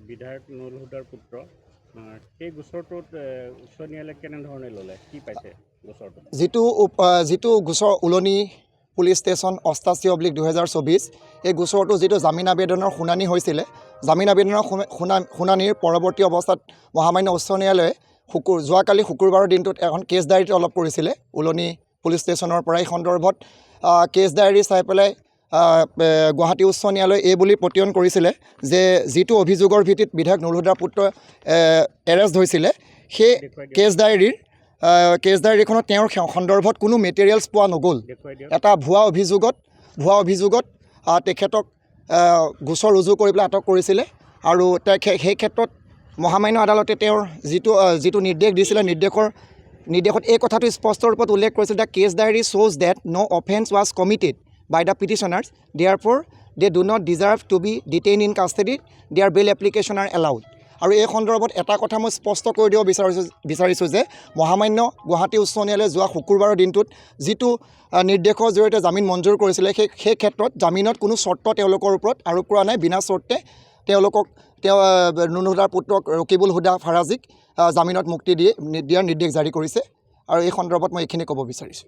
বিধায়ক নুৰুল হুদাৰ পুত্ৰ সেই গোচৰটোত উচ্চ ন্যায়ালয়ে কেনেধৰণে ল'লে কি পাইছে গোচৰটো যিটো গোচৰ উলনি পুলিচ ষ্টেচন 88/2024 এই গোচৰটো যিটো জামিন আবেদনৰ শুনানি হৈছিলে জামিন আবেদনৰ শুনানিৰ পৰৱৰ্তী অৱস্থাত মহামান্য উচ্চ ন্যায়ালয়ে যোৱাকালি শুকুৰবাৰৰ দিনটোত এখন কেছ ডায়েৰী তলব কৰিছিলে উলনি পুলিচ ষ্টেচনৰ পৰা এই সন্দৰ্ভত কেছ ডায়েৰী চাই পেলাই গুৱাহাটী উচ্চ ন্যায়ালয়ে এই বুলি পতিয়ন কৰিছিলে যে যিটো অভিযোগৰ ভিত্তিত বিধায়ক নুৰুল হুদাৰ পুত্ৰ এৰেষ্ট হৈছিলে সেই কেছ ডায়েৰীখনত তেওঁৰ সন্দৰ্ভত কোনো মেটেৰিয়েলছ পোৱা নগ'ল এটা ভুৱা অভিযোগত তেখেতক গোচৰ ৰুজু কৰি পেলাই আটক কৰিছিলে আৰু সেই ক্ষেত্ৰত মহামান্য আদালতে তেওঁৰ যিটো নিৰ্দেশ দিছিলে নিৰ্দেশত এই কথাটো স্পষ্ট ৰূপত উল্লেখ কৰিছিল দ্য কেছ ডায়েৰী শ্ব'জ that no' offence was committed by the petitioners, therefore they do not deserve to be detained in custody, their bail application are allowed. আৰু এই সন্দৰ্ভত এটা কথা মই স্পষ্ট কৰি দিব বিচাৰিছোঁ যে মহামান্য গুৱাহাটী উচ্চ ন্যায়ালয়ে যোৱা শুকুৰবাৰৰ দিনটোত যিটো নিৰ্দেশৰ জৰিয়তে জামিন মঞ্জুৰ কৰিছিলে সেই ক্ষেত্ৰত জামিনত কোনো চৰ্ত তেওঁলোকৰ ওপৰত আৰোপ কৰা নাই বিনা চৰ্তে নুৰুল হুদাৰ পুত্ৰক ৰকিবুল হুদা ফাৰাজিক জামিনত মুক্তি দিয়াৰ নিৰ্দেশ জাৰি কৰিছে আৰু এই সন্দৰ্ভত মই এইখিনি ক'ব বিচাৰিছোঁ।